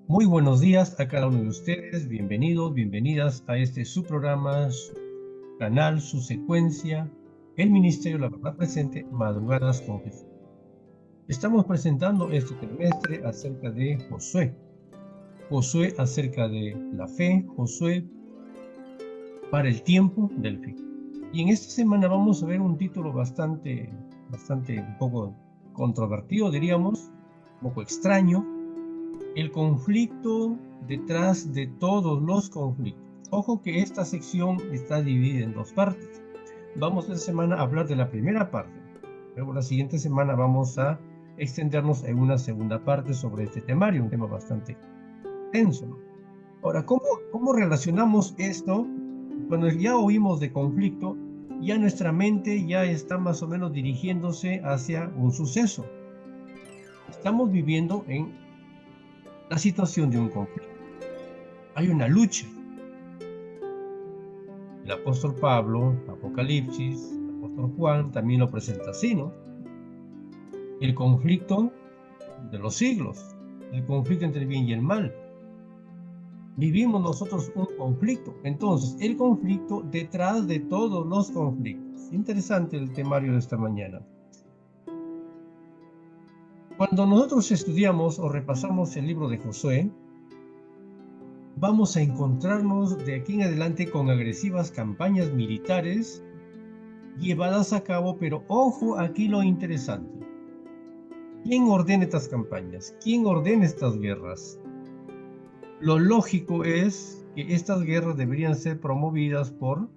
Muy buenos días a cada uno de ustedes, bienvenidos, bienvenidas a este su programa, su canal, su secuencia, el Ministerio de la Verdad Presente, Madrugadas con Jesús. Estamos presentando este trimestre acerca de Josué. Josué acerca de la fe, Josué para el tiempo del fin. Y en esta semana vamos a ver un título bastante, un poco controvertido, diríamos, un poco extraño. El conflicto detrás de todos los conflictos. Ojo que esta sección está dividida en dos partes. Vamos esta semana a hablar de la primera parte. Luego la siguiente semana vamos a extendernos en una segunda parte sobre este temario, un tema bastante tenso, ¿no? Ahora, ¿cómo relacionamos esto? Cuando ya oímos de conflicto, ya nuestra mente ya está más o menos dirigiéndose hacia un suceso. Estamos viviendo en la situación de un conflicto. Hay una lucha. El apóstol Pablo, Apocalipsis, el apóstol Juan también lo presenta así, ¿no? El conflicto de los siglos, el conflicto entre el bien y el mal. Vivimos nosotros un conflicto. Entonces, el conflicto detrás de todos los conflictos. Interesante el temario de esta mañana. Cuando nosotros estudiamos o repasamos el libro de Josué, vamos a encontrarnos de aquí en adelante con agresivas campañas militares llevadas a cabo, pero ojo aquí lo interesante. ¿Quién ordena estas campañas? ¿Quién ordena estas guerras? Lo lógico es que estas guerras deberían ser promovidas por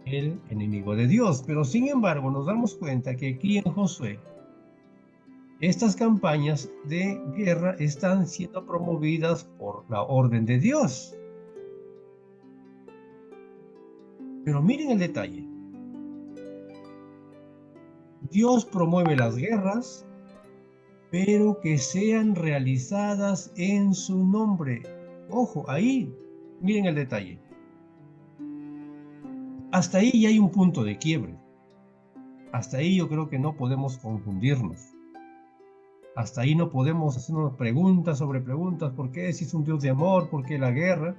el enemigo de Dios, pero sin embargo nos damos cuenta que aquí en Josué estas campañas de guerra están siendo promovidas por la orden de Dios. Pero miren el detalle. Dios promueve las guerras, pero que sean realizadas en su nombre. Ojo, ahí, miren el detalle. Hasta ahí ya hay un punto de quiebre. Hasta ahí yo creo que no podemos confundirnos. Hasta ahí no podemos hacernos preguntas sobre preguntas. ¿Por qué si es un Dios de amor? ¿Por qué la guerra?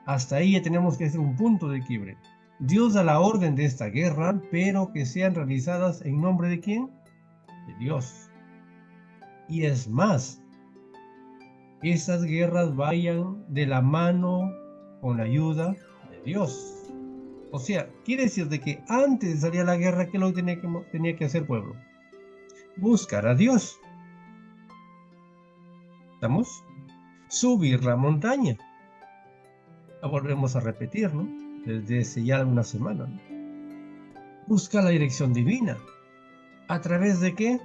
Hasta ahí ya tenemos que hacer un punto de quiebre. Dios da la orden de esta guerra, pero que sean realizadas en nombre de ¿quién? De Dios. Y es más, esas guerras vayan de la mano con la ayuda de Dios. O sea, quiere decir de que antes de salir a la guerra, ¿qué es lo que tenía que hacer el pueblo? Buscar a Dios. ¿Estamos? Subir la montaña. La volvemos a repetir, ¿no? Desde hace ya una semana, ¿no? Busca la dirección divina. ¿A través de qué?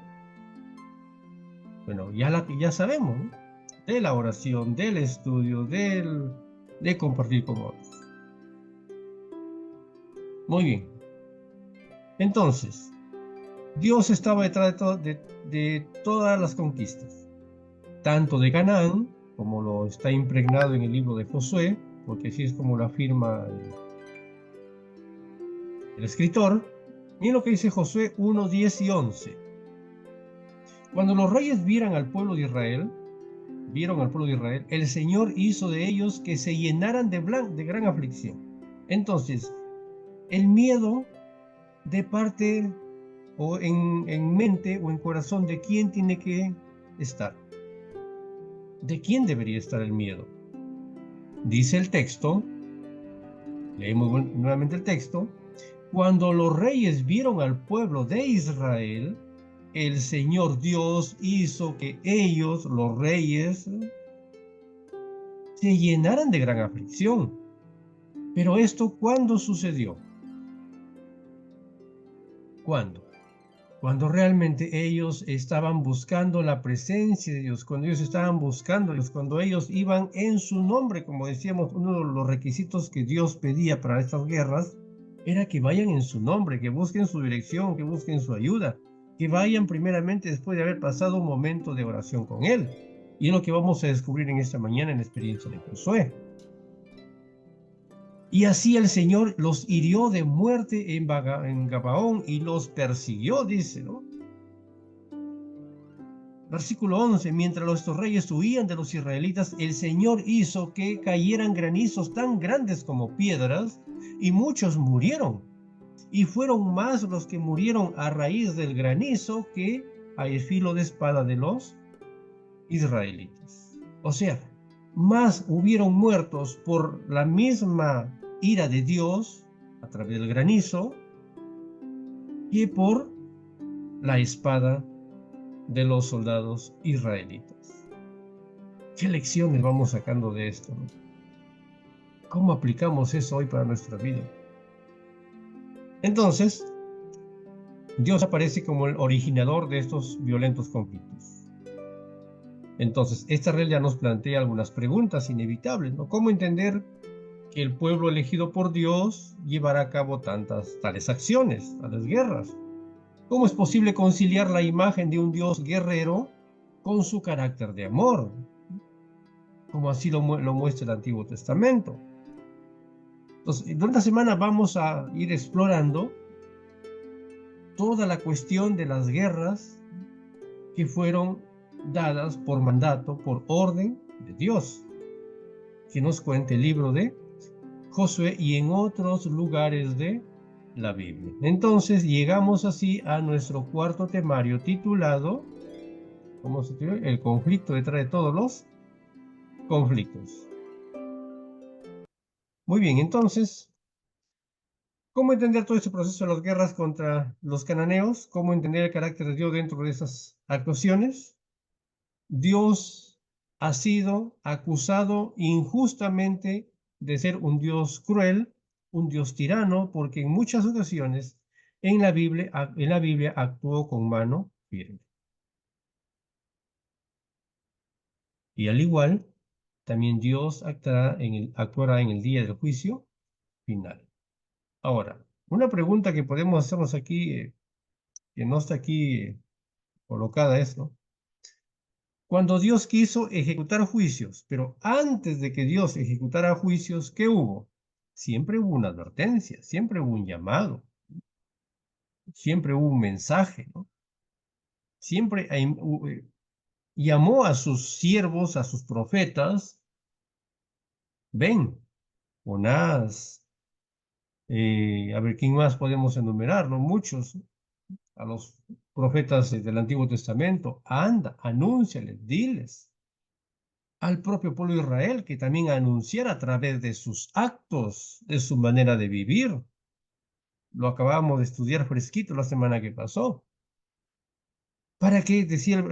Bueno, ya sabemos, ¿no? De la oración, del estudio, de compartir con otros. Muy bien. Entonces, Dios estaba detrás de todas las conquistas, tanto de Canaán, como lo está impregnado en el libro de Josué, porque así es como lo afirma el escritor. Miren lo que dice Josué 1, 10 y 11. Cuando los reyes vieron al pueblo de Israel, el Señor hizo de ellos que se llenaran de gran aflicción. Entonces, el miedo de parte o en mente o en corazón de quién tiene que estar. ¿De quién debería estar el miedo? Dice el texto, leemos nuevamente el texto, cuando los reyes vieron al pueblo de Israel, el Señor Dios hizo que ellos, los reyes, se llenaran de gran aflicción. Pero esto, ¿cuándo sucedió? ¿Cuándo? Cuando realmente ellos estaban buscando la presencia de Dios, cuando ellos estaban buscando a Dios, cuando ellos iban en su nombre, como decíamos, uno de los requisitos que Dios pedía para estas guerras era que vayan en su nombre, que busquen su dirección, que busquen su ayuda, que vayan primeramente después de haber pasado un momento de oración con Él. Y es lo que vamos a descubrir en esta mañana en la experiencia de Josué. Y así el Señor los hirió de muerte en Gabaón y los persiguió, dice, ¿no? Versículo 11, mientras estos reyes huían de los israelitas, el Señor hizo que cayeran granizos tan grandes como piedras, y muchos murieron. Y fueron más los que murieron a raíz del granizo que a el filo de espada de los israelitas. O sea, más hubieron muertos por la misma ira de Dios a través del granizo que por la espada de los soldados israelitas. ¿Qué lecciones vamos sacando de esto, no? ¿Cómo aplicamos eso hoy para nuestra vida? Entonces, Dios aparece como el originador de estos violentos conflictos. Entonces, esta realidad nos plantea algunas preguntas inevitables, ¿no? ¿Cómo entender que el pueblo elegido por Dios llevará a cabo tales acciones, tales guerras? ¿Cómo es posible conciliar la imagen de un Dios guerrero con su carácter de amor, como así lo muestra el Antiguo Testamento? Entonces, durante la semana vamos a ir explorando toda la cuestión de las guerras que fueron dadas por mandato, por orden de Dios, que nos cuenta el libro de Josué y en otros lugares de la Biblia. Entonces llegamos así a nuestro cuarto temario titulado, ¿cómo se titula? El conflicto detrás de todos los conflictos. Muy bien, entonces, ¿cómo entender todo este proceso de las guerras contra los cananeos? ¿Cómo entender el carácter de Dios dentro de esas actuaciones? Dios ha sido acusado injustamente de ser un Dios cruel, un Dios tirano, porque en muchas ocasiones en la Biblia actuó con mano firme. Y al igual, también Dios actuará en el día del juicio final. Ahora, una pregunta que podemos hacernos aquí, que no está aquí colocada es, ¿no? Cuando Dios quiso ejecutar juicios, pero antes de que Dios ejecutara juicios, ¿qué hubo? Siempre hubo una advertencia, siempre hubo un llamado, siempre hubo un mensaje, ¿no? Siempre llamó a sus siervos, a sus profetas, ven, Jonás, a ver, ¿quién más podemos enumerar? ¿No? Muchos, a los profetas del Antiguo Testamento, anda, anúnciales, diles. Al propio pueblo de Israel, que también anunciara a través de sus actos, de su manera de vivir. Lo acabamos de estudiar fresquito la semana que pasó. ¿Para qué? Decía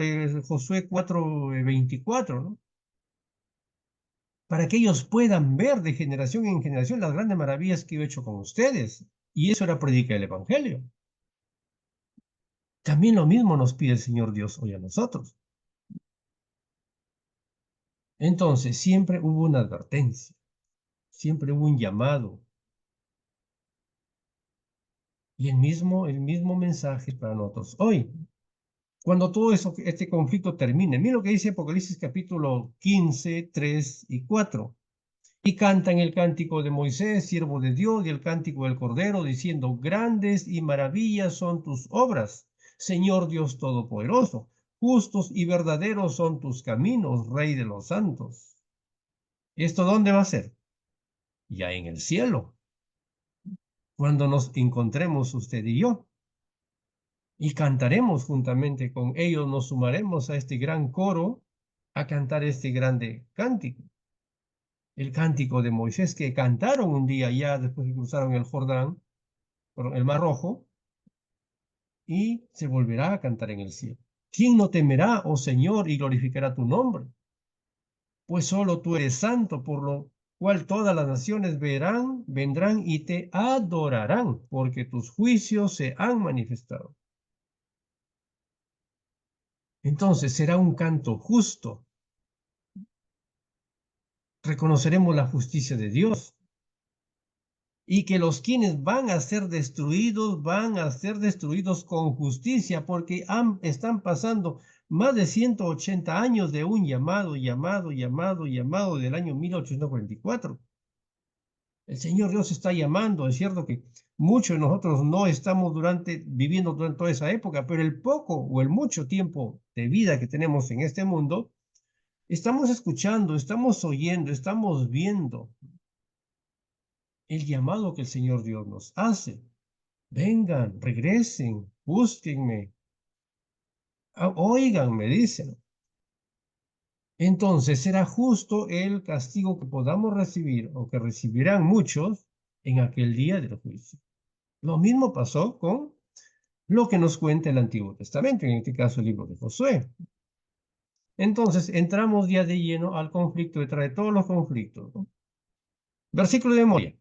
Josué 4:24, ¿no? Para que ellos puedan ver de generación en generación las grandes maravillas que he hecho con ustedes. Y eso era predicar el Evangelio. También lo mismo nos pide el Señor Dios hoy a nosotros. Entonces, siempre hubo una advertencia, siempre hubo un llamado, y el mismo mensaje para nosotros hoy. Cuando todo este conflicto termine, mira lo que dice Apocalipsis capítulo 15, 3 y 4. Y cantan el cántico de Moisés, siervo de Dios, y el cántico del Cordero, diciendo, grandes y maravillas son tus obras, Señor Dios Todopoderoso. Justos y verdaderos son tus caminos, Rey de los santos. ¿Esto dónde va a ser? Ya en el cielo, cuando nos encontremos usted y yo. Y cantaremos juntamente con ellos, nos sumaremos a este gran coro a cantar este grande cántico. El cántico de Moisés que cantaron un día ya después que cruzaron el Jordán, el Mar Rojo, y se volverá a cantar en el cielo. ¿Quién no temerá, oh Señor, y glorificará tu nombre? Pues solo tú eres santo, por lo cual todas las naciones vendrán y te adorarán, porque tus juicios se han manifestado. Entonces será un canto justo. Reconoceremos la justicia de Dios y que los quienes van a ser destruidos con justicia porque están pasando más de 180 años de un llamado del año 1844. El Señor Dios está llamando, es cierto que Muchos de nosotros no estamos viviendo durante toda esa época, pero el poco o el mucho tiempo de vida que tenemos en este mundo, estamos escuchando, estamos oyendo, estamos viendo el llamado que el Señor Dios nos hace. Vengan, regresen, búsquenme, oigan, me dicen. Entonces será justo el castigo que podamos recibir o que recibirán muchos en aquel día del juicio. Lo mismo pasó con lo que nos cuenta el Antiguo Testamento, en este caso el libro de Josué. Entonces entramos ya de lleno al conflicto detrás de todos los conflictos, ¿no? Versículo de memoria.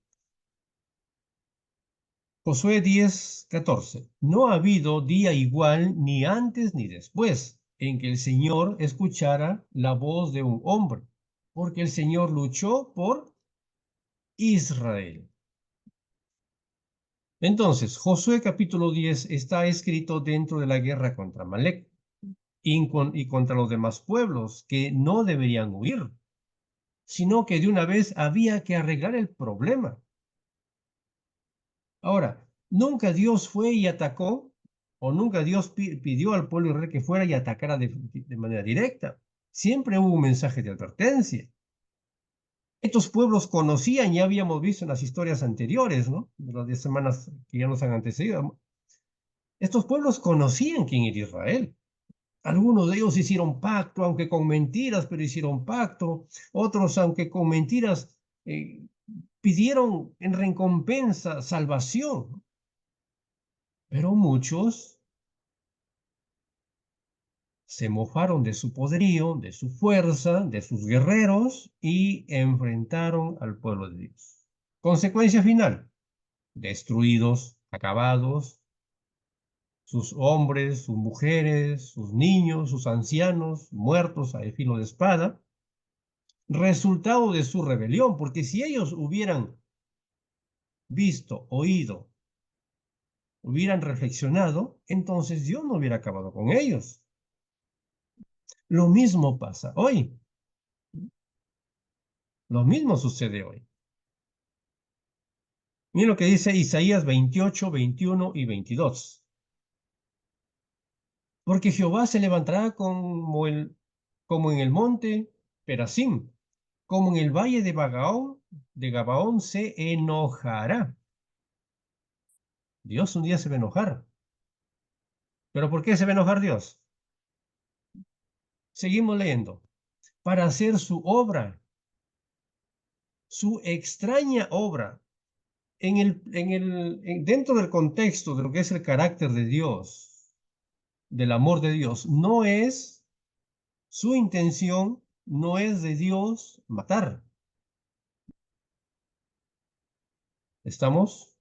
Josué 10:14. No ha habido día igual ni antes ni después en que el Señor escuchara la voz de un hombre, porque el Señor luchó por Israel. Entonces, Josué capítulo 10 está escrito dentro de la guerra contra Amalek y contra los demás pueblos que no deberían huir, sino que de una vez había que arreglar el problema. Ahora, nunca Dios fue y atacó, o nunca Dios pidió al pueblo israelí que fuera y atacara de manera directa. Siempre hubo un mensaje de advertencia. Estos pueblos conocían, ya habíamos visto en las historias anteriores, ¿no? De las 10 semanas que ya nos han antecedido. Estos pueblos conocían quién era Israel. Algunos de ellos hicieron pacto, aunque con mentiras, pero hicieron pacto. Otros, aunque con mentiras, pidieron en recompensa salvación. Pero muchos se mofaron de su poderío, de su fuerza, de sus guerreros y enfrentaron al pueblo de Dios. Consecuencia final, destruidos, acabados, sus hombres, sus mujeres, sus niños, sus ancianos, muertos a filo de espada, resultado de su rebelión, porque si ellos hubieran visto, oído, hubieran reflexionado, entonces Dios no hubiera acabado con ellos. Lo mismo pasa hoy. Lo mismo sucede hoy. Mira lo que dice Isaías 28, 21 y 22. Porque Jehová se levantará como en el monte Perasim, como en el valle de Gabaón se enojará. Dios un día se va a enojar. ¿Pero por qué se va a enojar Dios? Seguimos leyendo. Para hacer su obra, su extraña obra, dentro del contexto de lo que es el carácter de Dios, del amor de Dios, su intención no es de Dios matar. ¿Estamos?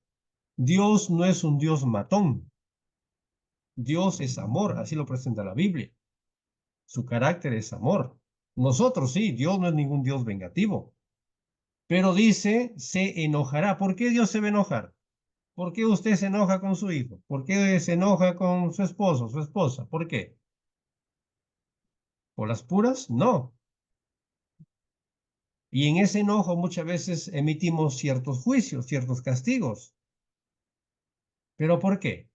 Dios no es un Dios matón. Dios es amor, así lo presenta la Biblia. Su carácter es amor. Nosotros sí, Dios no es ningún Dios vengativo. Pero dice, se enojará. ¿Por qué Dios se va a enojar? ¿Por qué usted se enoja con su hijo? ¿Por qué se enoja con su esposo, su esposa? ¿Por qué? ¿Por las puras? No. Y en ese enojo muchas veces emitimos ciertos juicios, ciertos castigos. ¿Pero por qué?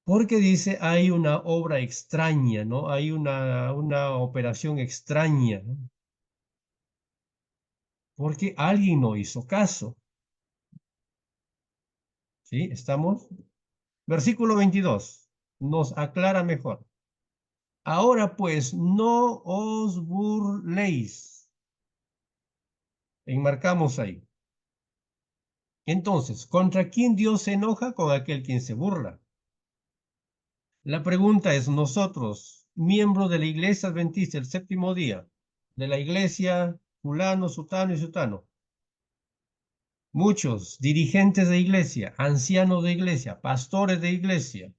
Porque dice, hay una obra extraña, ¿no? Hay una operación extraña, ¿no? Porque alguien no hizo caso. ¿Sí? ¿Estamos? Versículo 22 nos aclara mejor. Ahora pues, no os burléis. Enmarcamos ahí. Entonces, ¿contra quién Dios se enoja? Con aquel quien se burla. La pregunta es, nosotros, miembros de la iglesia adventista, el séptimo día, de la iglesia fulano, sutano y sutano, muchos dirigentes de iglesia, ancianos de iglesia, pastores de iglesia,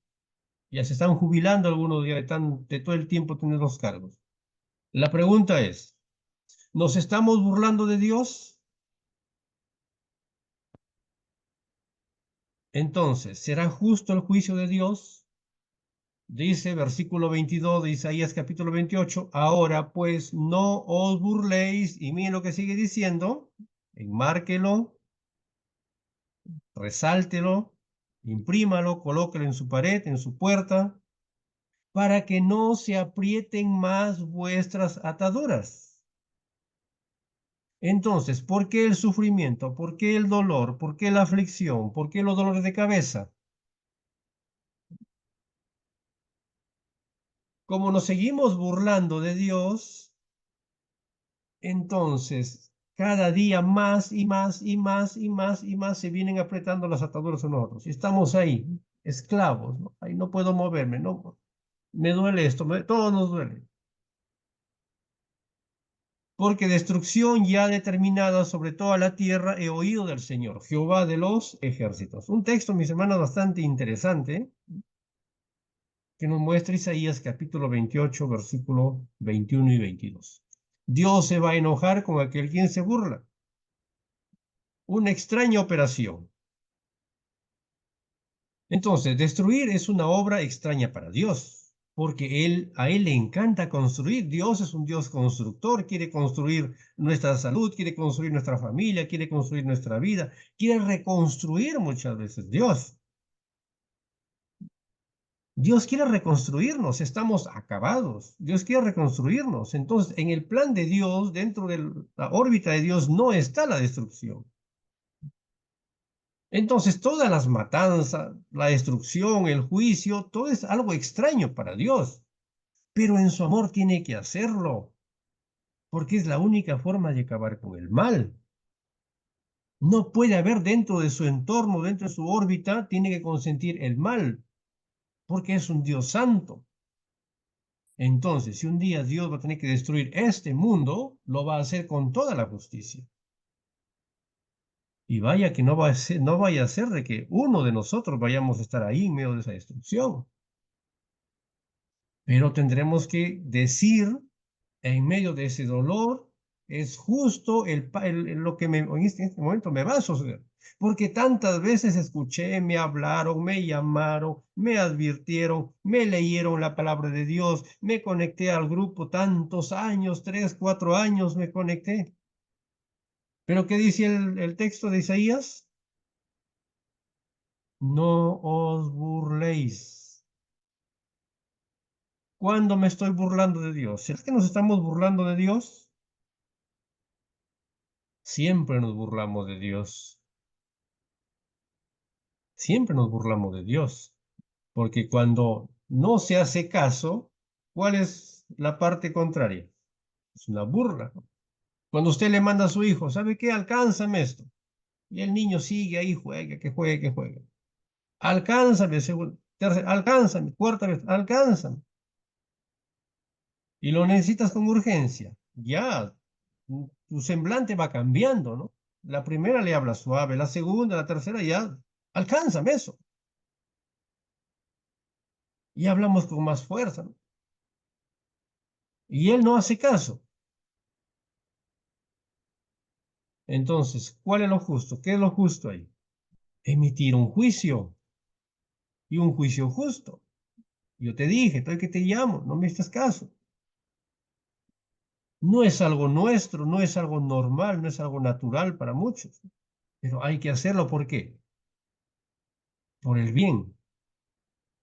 ya se están jubilando algunos, ya están de todo el tiempo teniendo los cargos. La pregunta es, ¿nos estamos burlando de Dios? Entonces, ¿será justo el juicio de Dios? Dice versículo 22 de Isaías capítulo 28, ahora pues no os burléis, y miren lo que sigue diciendo, enmárquelo, resáltelo, imprímalo, colóquelo en su pared, en su puerta, para que no se aprieten más vuestras ataduras. Entonces, ¿por qué el sufrimiento? ¿Por qué el dolor? ¿Por qué la aflicción? ¿Por qué los dolores de cabeza? Como nos seguimos burlando de Dios, entonces cada día más y más y más y más y más se vienen apretando las ataduras a nosotros. Y estamos ahí, esclavos, ¿no? Ahí no puedo moverme, no, me duele esto, todo nos duele. Porque destrucción ya determinada sobre toda la tierra he oído del Señor, Jehová de los ejércitos. Un texto, mis hermanos, bastante interesante, que nos muestra Isaías capítulo 28, versículo 21 y 22. Dios se va a enojar con aquel quien se burla. Una extraña operación. Entonces, destruir es una obra extraña para Dios, porque a Él le encanta construir. Dios es un Dios constructor, quiere construir nuestra salud, quiere construir nuestra familia, quiere construir nuestra vida, quiere reconstruir muchas veces Dios. Dios quiere reconstruirnos, estamos acabados. Dios quiere reconstruirnos. Entonces, en el plan de Dios, dentro de la órbita de Dios, no está la destrucción. Entonces, todas las matanzas, la destrucción, el juicio, todo es algo extraño para Dios. Pero en su amor tiene que hacerlo, porque es la única forma de acabar con el mal. No puede haber dentro de su entorno, dentro de su órbita, tiene que consentir el mal, porque es un Dios santo. Entonces, si un día Dios va a tener que destruir este mundo, lo va a hacer con toda la justicia. Y vaya que no vaya a ser de que uno de nosotros vayamos a estar ahí en medio de esa destrucción. Pero tendremos que decir en medio de ese dolor, es justo lo que en este momento me va a suceder. Porque tantas veces escuché, me hablaron, me llamaron, me advirtieron, me leyeron la palabra de Dios, me conecté al grupo tantos años, 3, 4 años me conecté. Pero ¿qué dice el texto de Isaías? No os burléis. ¿Cuándo me estoy burlando de Dios? ¿Será que nos estamos burlando de Dios? Siempre nos burlamos de Dios. Siempre nos burlamos de Dios, porque cuando no se hace caso, ¿cuál es la parte contraria? Es una burla. Cuando usted le manda a su hijo, ¿sabe qué? Alcánzame esto. Y el niño sigue ahí, juega, que juegue, que juegue. Alcánzame, alcánzame, cuarta vez, alcánzame. Y lo necesitas con urgencia. Ya, tu semblante va cambiando, ¿no? La primera le habla suave, la segunda, la tercera ya, alcánzame eso. Y hablamos con más fuerza, ¿no? Y él no hace caso. Entonces, ¿cuál es lo justo? ¿Qué es lo justo ahí? Emitir un juicio y un juicio justo. Yo te dije, estoy que te llamo, no me haces caso. No es algo nuestro, no es algo normal, no es algo natural para muchos, pero hay que hacerlo. ¿Por qué? Por el bien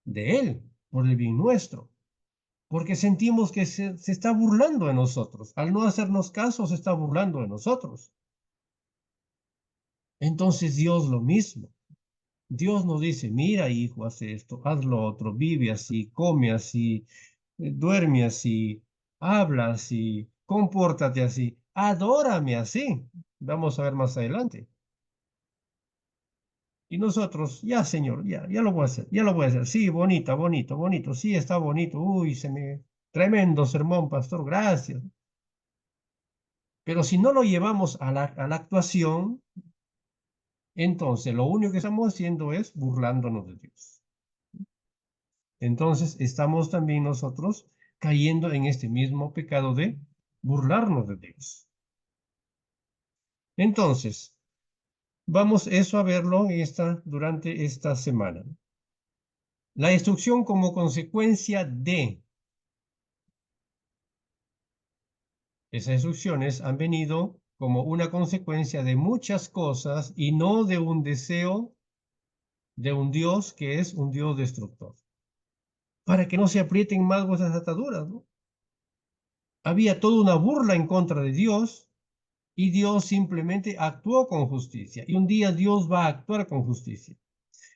de él, por el bien nuestro. Porque sentimos que se está burlando de nosotros. Al no hacernos caso, se está burlando de nosotros. Entonces Dios lo mismo. Dios nos dice, mira hijo, haz esto, haz lo otro, vive así, come así, duerme así, habla así, compórtate así, adórame así. Vamos a ver más adelante. Y nosotros, ya señor, ya lo voy a hacer, ya lo voy a hacer. Sí, bonita, bonito, bonito, sí, está bonito. Uy, tremendo sermón, pastor, gracias. Pero si no lo llevamos a la actuación, entonces lo único que estamos haciendo es burlándonos de Dios. Entonces estamos también nosotros cayendo en este mismo pecado de burlarnos de Dios. Entonces, vamos eso a verlo durante esta semana. La destrucción como consecuencia de esas destrucciones han venido como una consecuencia de muchas cosas y no de un deseo de un Dios que es un Dios destructor, para que no se aprieten más vuestras ataduras, ¿no? Había toda una burla en contra de Dios y Dios simplemente actuó con justicia. Y un día Dios va a actuar con justicia.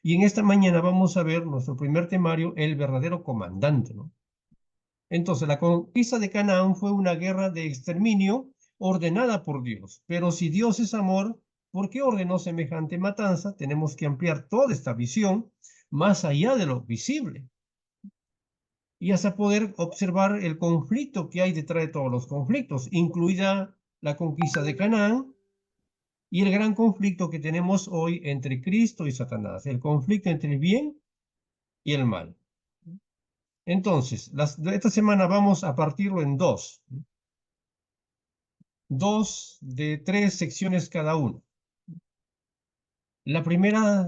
Y en esta mañana vamos a ver nuestro primer temario, el verdadero comandante, ¿no? Entonces, la conquista de Canaán fue una guerra de exterminio ordenada por Dios. Pero si Dios es amor, ¿por qué ordenó semejante matanza? Tenemos que ampliar toda esta visión más allá de lo visible y hasta poder observar el conflicto que hay detrás de todos los conflictos, incluida la conquista de Canaán y el gran conflicto que tenemos hoy entre Cristo y Satanás, el conflicto entre el bien y el mal. Entonces, esta semana vamos a partirlo en dos de tres secciones cada uno. La primera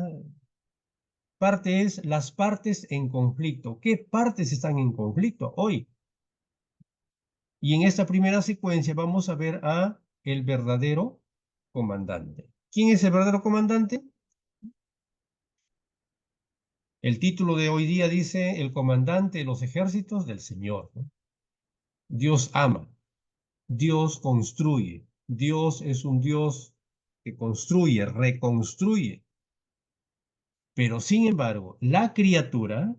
parte es las partes en conflicto. ¿Qué partes están en conflicto hoy? Y en esta primera secuencia vamos a ver a el verdadero comandante. ¿Quién es el verdadero comandante? El título de hoy día dice el comandante de los ejércitos del Señor, ¿no? Dios ama, Dios construye, Dios es un Dios que construye, reconstruye. Pero sin embargo, la criatura,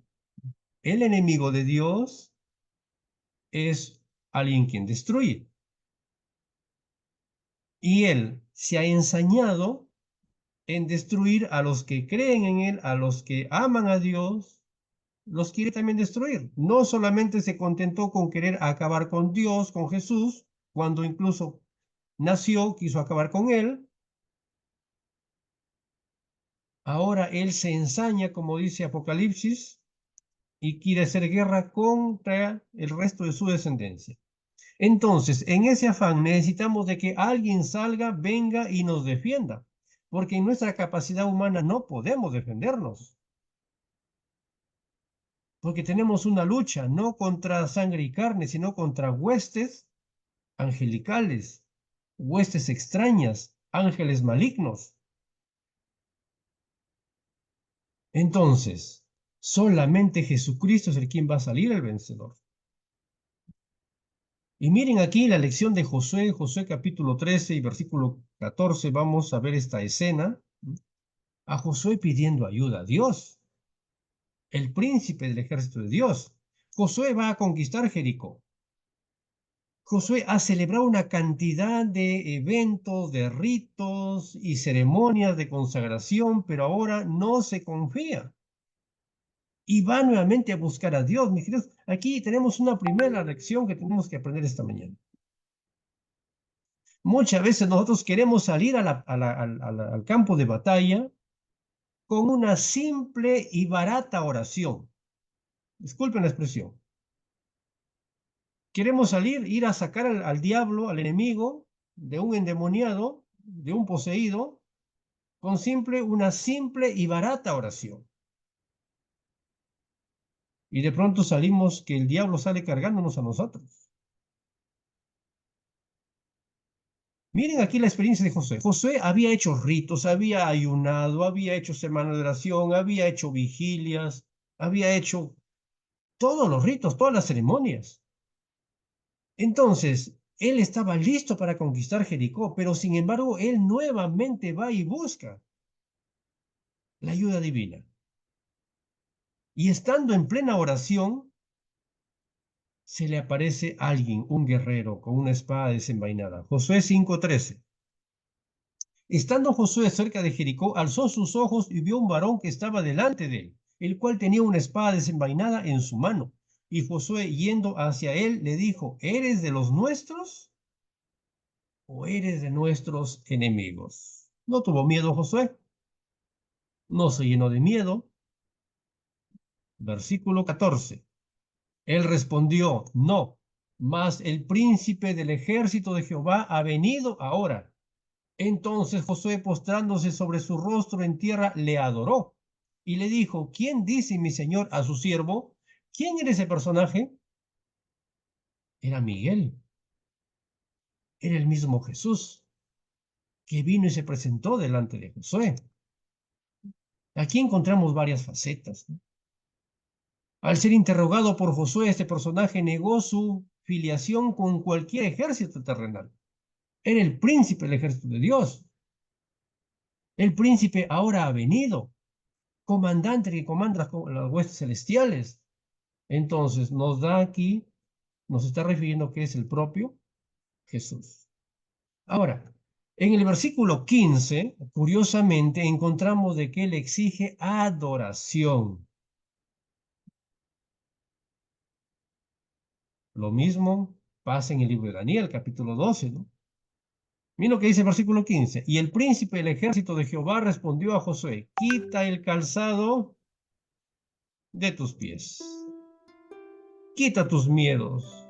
el enemigo de Dios, es alguien quien destruye. Y él se ha ensañado en destruir a los que creen en él, a los que aman a Dios, los quiere también destruir. No solamente se contentó con querer acabar con Dios, con Jesús, cuando incluso nació, quiso acabar con él. Ahora él se ensaña, como dice Apocalipsis, y quiere hacer guerra contra el resto de su descendencia. Entonces, en ese afán necesitamos de que alguien salga, venga y nos defienda, porque en nuestra capacidad humana no podemos defendernos, porque tenemos una lucha no contra sangre y carne, sino contra huestes angelicales, huestes extrañas, ángeles malignos. Entonces, solamente Jesucristo es el quien va a salir el vencedor. Y miren aquí la lección de Josué, Josué capítulo 13 y versículo 14, vamos a ver esta escena. A Josué pidiendo ayuda a Dios, el príncipe del ejército de Dios. Josué va a conquistar Jericó. Josué ha celebrado una cantidad de eventos, de ritos y ceremonias de consagración, pero ahora no se confía. Y va nuevamente a buscar a Dios. Mis queridos, aquí tenemos una primera lección que tenemos que aprender esta mañana. Muchas veces nosotros queremos salir al campo de batalla con una simple y barata oración. Disculpen la expresión. Queremos salir, ir a sacar al diablo, al enemigo, de un endemoniado, de un poseído, con una simple y barata oración. Y de pronto salimos que el diablo sale cargándonos a nosotros. Miren aquí la experiencia de Josué. Josué había hecho ritos, había ayunado, había hecho semana de oración, había hecho vigilias, había hecho todos los ritos, todas las ceremonias. Entonces, él estaba listo para conquistar Jericó, pero sin embargo, él nuevamente va y busca la ayuda divina. Y estando en plena oración, se le aparece alguien, un guerrero, con una espada desenvainada. Josué 5:13. Estando Josué cerca de Jericó, alzó sus ojos y vio un varón que estaba delante de él, el cual tenía una espada desenvainada en su mano. Y Josué, yendo hacia él, le dijo, ¿eres de los nuestros o eres de nuestros enemigos? No tuvo miedo Josué, no se llenó de miedo. Versículo 14. Él respondió, no, mas el príncipe del ejército de Jehová ha venido ahora. Entonces Josué, postrándose sobre su rostro en tierra, le adoró y le dijo, ¿quién dice mi señor a su siervo? ¿Quién era ese personaje? Era Miguel, era el mismo Jesús que vino y se presentó delante de Josué. Aquí encontramos varias facetas, ¿no? Al ser interrogado por Josué, este personaje negó su filiación con cualquier ejército terrenal. Era el príncipe del ejército de Dios. El príncipe ahora ha venido, comandante que comanda las huestes celestiales. Entonces nos da aquí, nos está refiriendo que es el propio Jesús. Ahora, en el versículo 15, curiosamente, encontramos de que él exige adoración. Lo mismo pasa en el libro de Daniel, capítulo 12, ¿no? Mira lo que dice el versículo 15. Y el príncipe del ejército de Jehová respondió a Josué, quita el calzado de tus pies, quita tus miedos,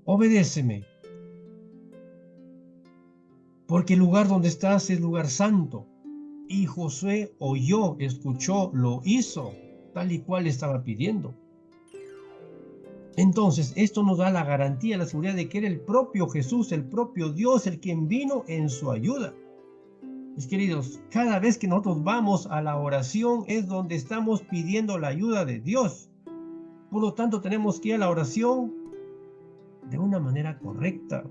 obedéceme, porque el lugar donde estás es lugar santo. Y Josué oyó, escuchó, lo hizo, tal y cual estaba pidiendo. Entonces, esto nos da la garantía, la seguridad de que era el propio Jesús, el propio Dios, el quien vino en su ayuda. Mis queridos, cada vez que nosotros vamos a la oración es donde estamos pidiendo la ayuda de Dios. Por lo tanto, tenemos que ir a la oración de una manera correcta,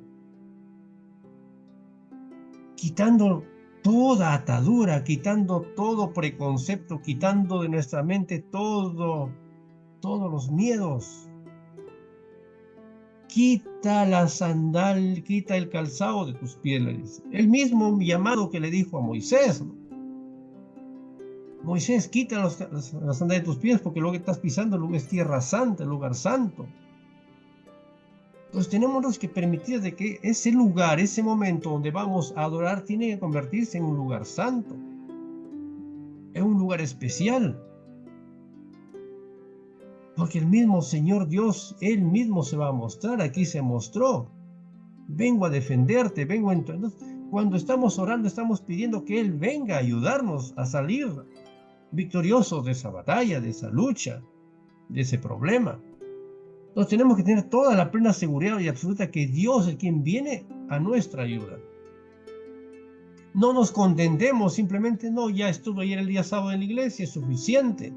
quitando toda atadura, quitando todo preconcepto, quitando de nuestra mente todos los miedos. Quita la sandal, quita el calzado de tus pies, le dice. El mismo llamado que le dijo a Moisés, ¿no? Moisés, quita la sandal de tus pies porque luego estás pisando el lugar es tierra santa, el lugar santo. Entonces tenemos que permitir de que ese lugar, ese momento donde vamos a adorar, tiene que convertirse en un lugar santo, en un lugar especial. Porque el mismo Señor Dios, Él mismo se va a mostrar, aquí se mostró. Vengo a defenderte, vengo a... Entonces, cuando estamos orando, estamos pidiendo que Él venga a ayudarnos a salir victoriosos de esa batalla, de esa lucha, de ese problema. Entonces tenemos que tener toda la plena seguridad y absoluta que Dios es quien viene a nuestra ayuda. No nos contentemos simplemente, no, ya estuve ayer el día sábado en la iglesia, es suficiente.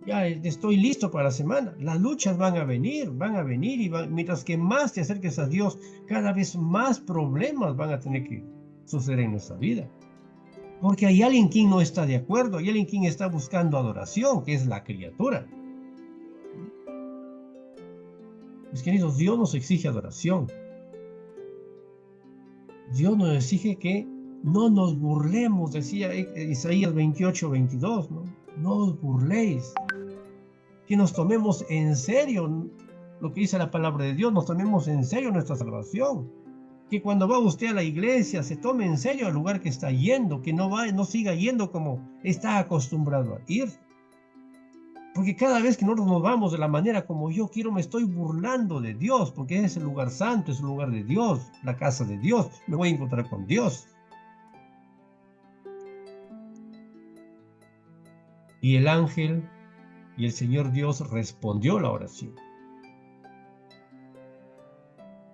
Ya estoy listo para la semana. Las luchas van a venir y mientras que más te acerques a Dios, cada vez más problemas van a tener que suceder en nuestra vida. Porque hay alguien quien no está de acuerdo, hay alguien quien está buscando adoración, que es la criatura. Mis queridos, Dios nos exige adoración. Dios nos exige que no nos burlemos, decía Isaías 28:22, ¿no? No os burléis. Que nos tomemos en serio lo que dice la palabra de Dios, nos tomemos en serio nuestra salvación. Que cuando va usted a la iglesia se tome en serio el lugar que está yendo, que no siga yendo como está acostumbrado a ir. Porque cada vez que nosotros nos vamos de la manera como yo quiero, me estoy burlando de Dios, porque es el lugar santo, es el lugar de Dios, la casa de Dios, me voy a encontrar con Dios. Y el ángel y el Señor Dios respondió la oración.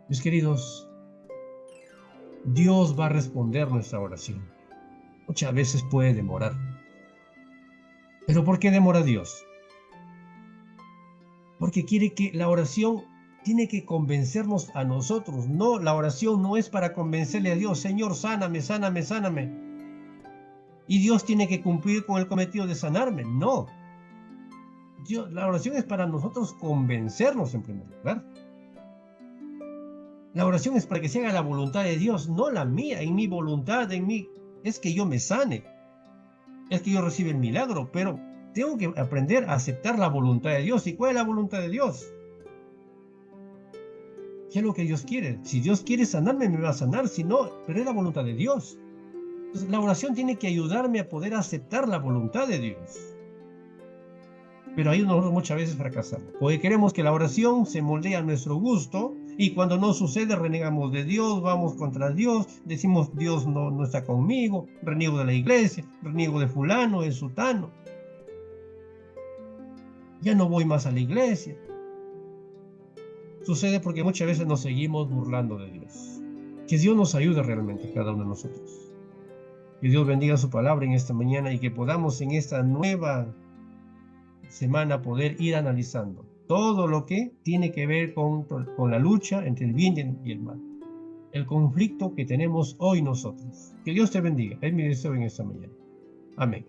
Mis queridos, Dios va a responder nuestra oración. Muchas veces puede demorar. ¿Pero por qué demora Dios? Porque quiere que la oración tiene que convencernos a nosotros. No, la oración no es para convencerle a Dios, Señor, sáname, sáname, sáname. Y Dios tiene que cumplir con el cometido de sanarme. No. La oración es para nosotros convencernos en primer lugar. La oración es para que se haga la voluntad de Dios, no la mía. En mi voluntad, en mí, es que yo me sane. Es que yo reciba el milagro, pero tengo que aprender a aceptar la voluntad de Dios. ¿Y cuál es la voluntad de Dios? ¿Qué es lo que Dios quiere? Si Dios quiere sanarme, me va a sanar. Si no, pero es la voluntad de Dios. Entonces, la oración tiene que ayudarme a poder aceptar la voluntad de Dios. Pero ahí nosotros muchas veces fracasamos. Porque queremos que la oración se moldee a nuestro gusto. Y cuando no sucede, renegamos de Dios, vamos contra Dios. Decimos, Dios no está conmigo. Reniego de la iglesia, reniego de fulano, de sutano. Ya no voy más a la iglesia. Sucede porque muchas veces nos seguimos burlando de Dios. Que Dios nos ayude realmente, cada uno de nosotros. Que Dios bendiga su palabra en esta mañana y que podamos en esta nueva semana poder ir analizando todo lo que tiene que ver con la lucha entre el bien y el mal. El conflicto que tenemos hoy nosotros. Que Dios te bendiga. Es mi deseo en esta mañana. Amén.